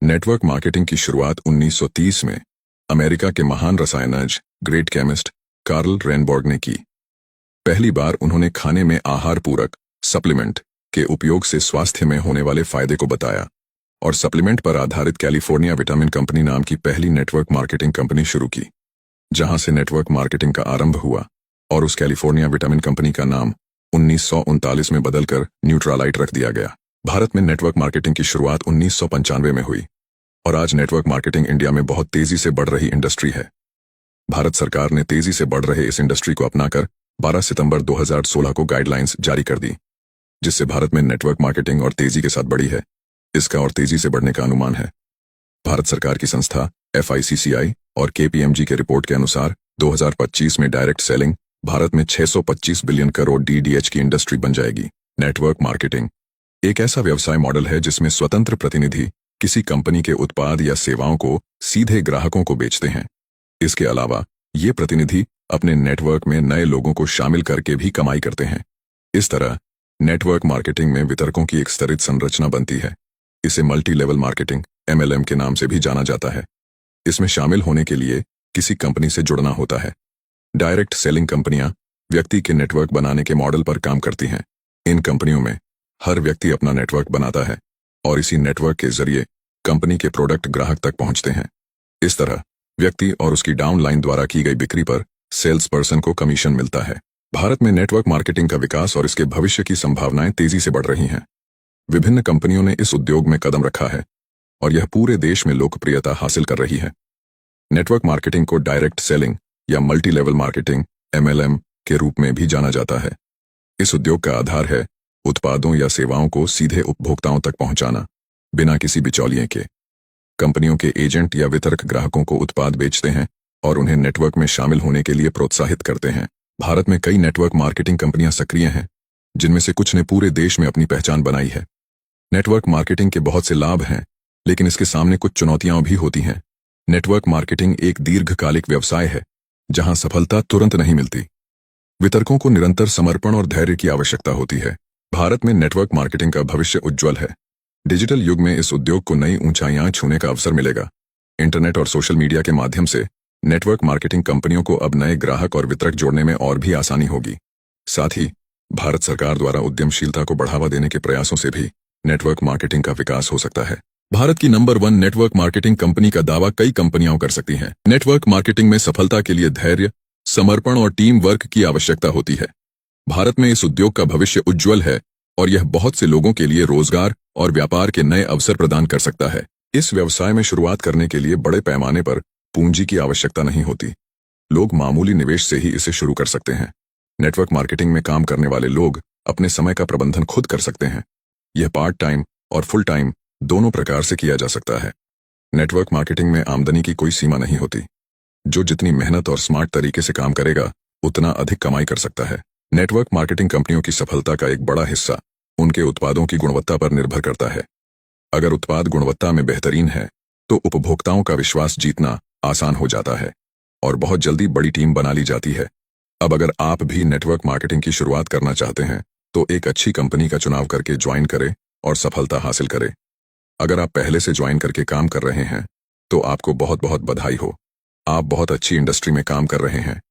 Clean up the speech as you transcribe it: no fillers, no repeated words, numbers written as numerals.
Network marketing की शुरुआत 1930 में अमेरिका के महान रसायनज्ञ ग्रेट केमिस्ट कार्ल रेनबॉर्ग ने की। पहली बार उन्होंने खाने में आहार पूरक सप्लीमेंट के उपयोग से स्वास्थ्य में होने वाले फायदे को बताया और सप्लीमेंट पर आधारित कैलिफोर्निया विटामिन कंपनी नाम की पहली नेटवर्क मार्केटिंग कंपनी शुरू की, जहां से नेटवर्क मार्केटिंग का आरंभ हुआ और उस कैलिफोर्निया विटामिन कंपनी का नाम 1939 में बदलकर न्यूट्रालाइट रख दिया गया। भारत में नेटवर्क मार्केटिंग की शुरुआत 1995 में हुई और आज नेटवर्क मार्केटिंग इंडिया में बहुत तेजी से बढ़ रही इंडस्ट्री है। भारत सरकार ने तेजी से बढ़ रहे इस इंडस्ट्री को अपनाकर 12 सितंबर 2016 को गाइडलाइंस जारी कर दी, जिससे भारत में नेटवर्क मार्केटिंग और तेजी के साथ बढ़ी है। इसका और तेजी से बढ़ने का अनुमान है। भारत सरकार की संस्था FICCI और KPMG के रिपोर्ट के अनुसार 2025 में डायरेक्ट सेलिंग भारत में 625 बिलियन करोड़ DDH की इंडस्ट्री बन जाएगी। नेटवर्क मार्केटिंग एक ऐसा व्यवसाय मॉडल है जिसमें स्वतंत्र प्रतिनिधि किसी कंपनी के उत्पाद या सेवाओं को सीधे ग्राहकों को बेचते हैं। इसके अलावा ये प्रतिनिधि अपने नेटवर्क में नए लोगों को शामिल करके भी कमाई करते हैं। इस तरह नेटवर्क मार्केटिंग में वितरकों की एक स्तरित संरचना बनती है। इसे मल्टी लेवल मार्केटिंग MLM के नाम से भी जाना जाता है। इसमें शामिल होने के लिए किसी कंपनी से जुड़ना होता है। डायरेक्ट सेलिंग कंपनियां व्यक्ति के नेटवर्क बनाने के मॉडल पर काम करती हैं। इन कंपनियों में हर व्यक्ति अपना नेटवर्क बनाता है और इसी नेटवर्क के जरिए कंपनी के प्रोडक्ट ग्राहक तक पहुंचते हैं। इस तरह व्यक्ति और उसकी डाउनलाइन द्वारा की गई बिक्री पर सेल्स पर्सन को कमीशन मिलता है। भारत में नेटवर्क मार्केटिंग का विकास और इसके भविष्य की संभावनाएं तेजी से बढ़ रही हैं। विभिन्न कंपनियों ने इस उद्योग में कदम रखा है और यह पूरे देश में लोकप्रियता हासिल कर रही है। नेटवर्क मार्केटिंग को डायरेक्ट सेलिंग या मल्टी लेवल मार्केटिंग MLM के रूप में भी जाना जाता है। इस उद्योग का आधार है उत्पादों या सेवाओं को सीधे उपभोक्ताओं तक पहुंचाना, बिना किसी बिचौलिए के। कंपनियों के एजेंट या वितरक ग्राहकों को उत्पाद बेचते हैं और उन्हें नेटवर्क में शामिल होने के लिए प्रोत्साहित करते हैं। भारत में कई नेटवर्क मार्केटिंग कंपनियां सक्रिय हैं, जिनमें से कुछ ने पूरे देश में अपनी पहचान बनाई है। नेटवर्क मार्केटिंग के बहुत से लाभ हैं, लेकिन इसके सामने कुछ चुनौतियां भी होती हैं। नेटवर्क मार्केटिंग एक दीर्घकालिक व्यवसाय है, जहां सफलता तुरंत नहीं मिलती। वितरकों को निरंतर समर्पण और धैर्य की आवश्यकता होती है। भारत में नेटवर्क मार्केटिंग का भविष्य उज्जवल है। डिजिटल युग में इस उद्योग को नई ऊंचाइयां छूने का अवसर मिलेगा। इंटरनेट और सोशल मीडिया के माध्यम से नेटवर्क मार्केटिंग कंपनियों को अब नए ग्राहक और वितरक जोड़ने में और भी आसानी होगी। साथ ही भारत सरकार द्वारा उद्यमशीलता को बढ़ावा देने के प्रयासों से भी नेटवर्क मार्केटिंग का विकास हो सकता है। भारत की नंबर 1 नेटवर्क मार्केटिंग कंपनी का दावा कई कंपनियां कर सकती हैं। नेटवर्क मार्केटिंग में सफलता के लिए धैर्य, समर्पण और टीम वर्क की आवश्यकता होती है। भारत में इस उद्योग का भविष्य उज्जवल है और यह बहुत से लोगों के लिए रोजगार और व्यापार के नए अवसर प्रदान कर सकता है। इस व्यवसाय में शुरुआत करने के लिए बड़े पैमाने पर पूंजी की आवश्यकता नहीं होती। लोग मामूली निवेश से ही इसे शुरू कर सकते हैं। नेटवर्क मार्केटिंग में काम करने वाले लोग अपने समय का प्रबंधन खुद कर सकते हैं। यह पार्ट टाइम और फुल टाइम दोनों प्रकार से किया जा सकता है। नेटवर्क मार्केटिंग में आमदनी की कोई सीमा नहीं होती। जो जितनी मेहनत और स्मार्ट तरीके से काम करेगा, उतना अधिक कमाई कर सकता है। नेटवर्क मार्केटिंग कंपनियों की सफलता का एक बड़ा हिस्सा उनके उत्पादों की गुणवत्ता पर निर्भर करता है। अगर उत्पाद गुणवत्ता में बेहतरीन है, तो उपभोक्ताओं का विश्वास जीतना आसान हो जाता है और बहुत जल्दी बड़ी टीम बना ली जाती है। अब अगर आप भी नेटवर्क मार्केटिंग की शुरुआत करना चाहते हैं, तो एक अच्छी कंपनी का चुनाव करके ज्वाइन करें और सफलता हासिल करें। अगर आप पहले से ज्वाइन करके काम कर रहे हैं, तो आपको बहुत बहुत बधाई हो। आप बहुत अच्छी इंडस्ट्री में काम कर रहे हैं।